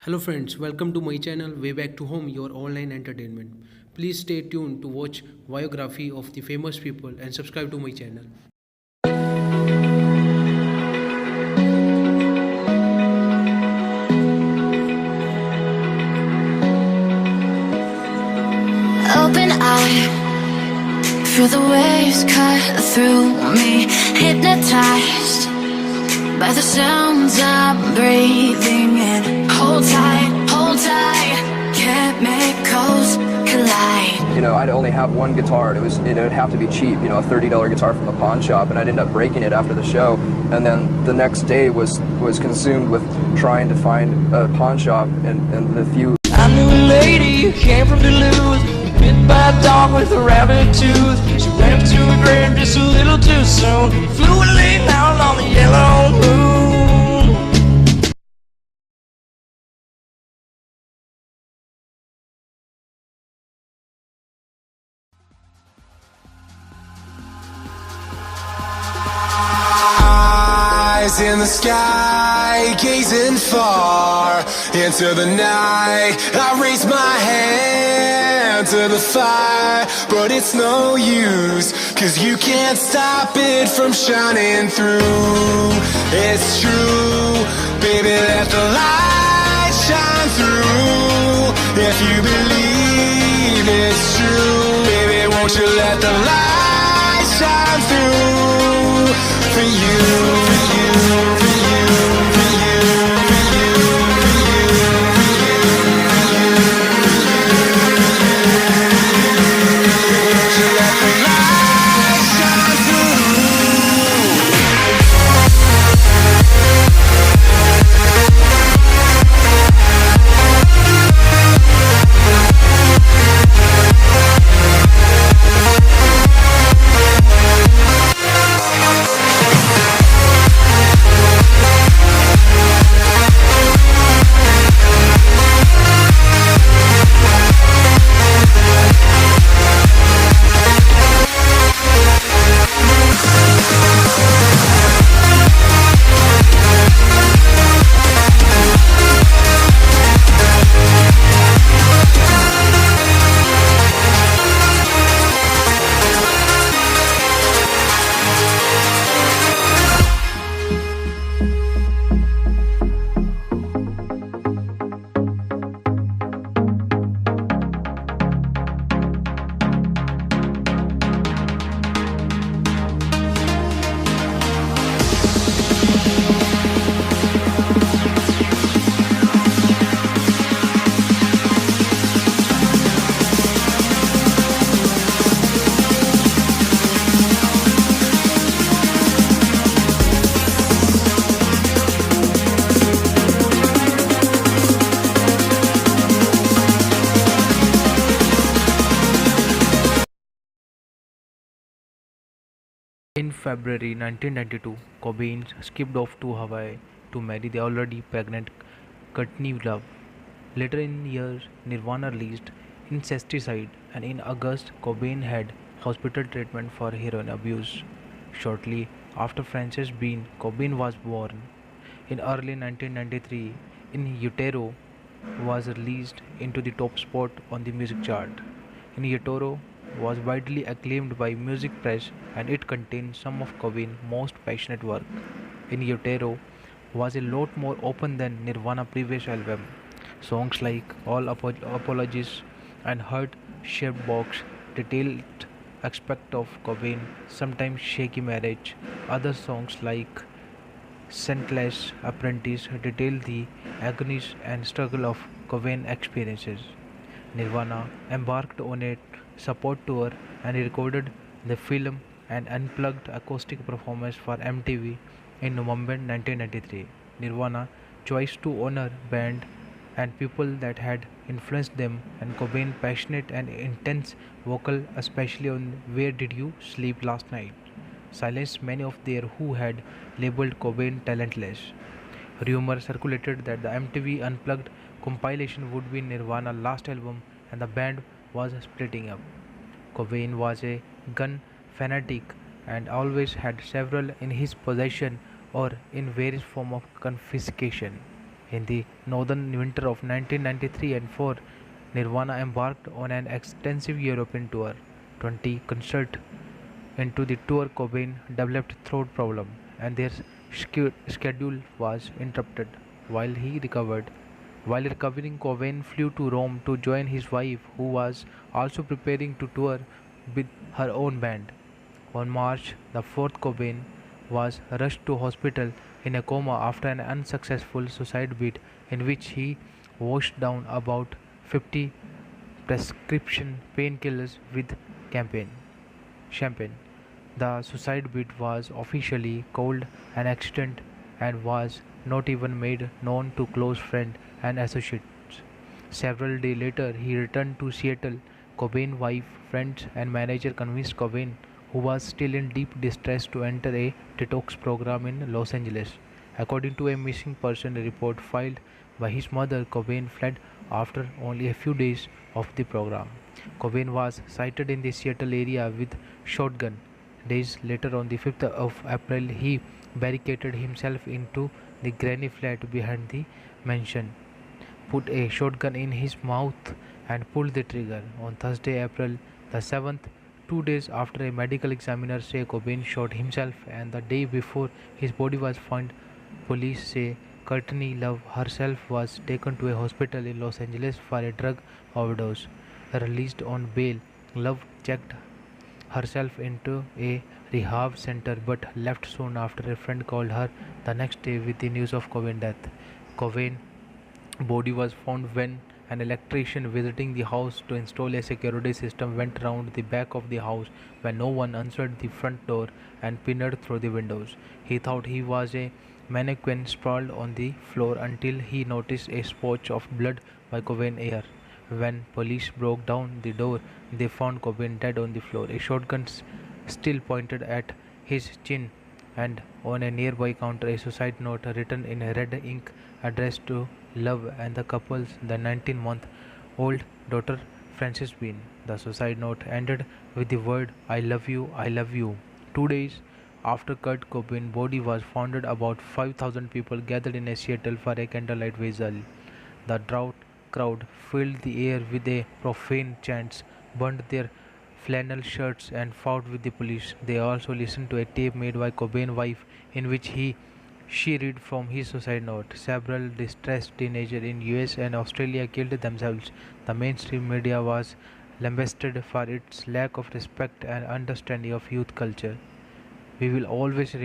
Hello friends, welcome to my channel Way Back to Home, your online entertainment. Please stay tuned to watch biography of the famous people and subscribe to my channel. Open eye, feel the waves cut through me. Hypnotized by the sounds I'm breathing in. Hold tight, chemicals collide. I'd only have one guitar, and it would have to be cheap, a $30 guitar from the pawn shop, and I'd end up breaking it after the show. And then the next day was consumed with trying to find a pawn shop and the few. I knew a lady who came from Duluth, bit by a dog with a rabbit tooth. She went up to her grave just a little too soon, flew a late out on the yellow moon. Eyes in the sky, gazing far into the night. I raise my hand to the fire, but it's no use, 'cause you can't stop it from shining through. It's true, baby, let the light shine through. If you believe it's true, baby, won't you let the light shine through for you, for you, for you, for you, for you, for you, for you, won't you let the light shine through? In February 1992, Cobain skipped off to Hawaii to marry the already pregnant Courtney Love. Later in the year, Nirvana released Incesticide, and in August, Cobain had hospital treatment for heroin abuse. Shortly after Frances Bean, Cobain was born. In early 1993, In Utero was released into the top spot on the music chart. In Utero was widely acclaimed by music press, and it contained some of Cobain's most passionate work. In Utero was a lot more open than Nirvana's previous album. Songs like Apologies and Heart Shaped Box detailed aspects of Cobain's sometimes shaky marriage. Other songs like Scentless Apprentice detail the agonies and struggle of Cobain experiences. Nirvana embarked on a support tour and recorded the film and unplugged acoustic performance for MTV in November 1993. Nirvana chose to honor band and people that had influenced them, and Cobain's passionate and intense vocal, especially on Where Did You Sleep Last Night, silenced many of their who had labeled Cobain talentless. Rumor circulated that the MTV Unplugged compilation would be Nirvana's last album and the band was splitting up. Cobain was a gun fanatic and always had several in his possession or in various form of confiscation. In the northern winter of 1993 and 4, Nirvana embarked on an extensive European tour. 20 concerts into the tour, Cobain developed throat problem, and their schedule was interrupted. While he recovered, while recovering, Cobain flew to Rome to join his wife, who was also preparing to tour with her own band. On March the 4th, Cobain was rushed to hospital in a coma after an unsuccessful suicide bid in which he washed down about 50 prescription painkillers with champagne. The suicide bid was officially called an accident and was not even made known to close friends and associates. Several days later, he returned to Seattle. Cobain's wife, friends, and manager convinced Cobain, who was still in deep distress, to enter a detox program in Los Angeles. According to a missing person report filed by his mother, Cobain fled after only a few days of the program. Cobain was sighted in the Seattle area with shotgun. Days later, on the 5th of April, he barricaded himself into the granny flat behind the mansion, put a shotgun in his mouth, and pulled the trigger. On Thursday, April the 7th, 2 days after a medical examiner said Cobain shot himself, and the day before his body was found, police say Courtney Love herself was taken to a hospital in Los Angeles for a drug overdose. Released on bail, Love checked herself into a rehab center but left soon after a friend called her the next day with the news of Cobain's death. Cobain's body was found when an electrician visiting the house to install a security system went round the back of the house when no one answered the front door and peered through the windows. He thought he was a mannequin sprawled on the floor until he noticed a splotch of blood by Cobain's ear. When police broke down the door, they found Cobain dead on the floor, a shotgun still pointed at his chin, and on a nearby counter a suicide note written in red ink addressed to Love and the couple's the 19-month-old daughter Frances Bean. The suicide note ended with the word I love you, I love you. 2 days after Kurt Cobain's body was found, about 5,000 people gathered in Seattle for a candlelight vigil. The drought crowd filled the air with a profane chants, burned their flannel shirts, and fought with the police. They also listened to a tape made by Cobain's wife in which she read from his suicide note. Several distressed teenagers in US and Australia killed themselves. The mainstream media was lambasted for its lack of respect and understanding of youth culture. We will always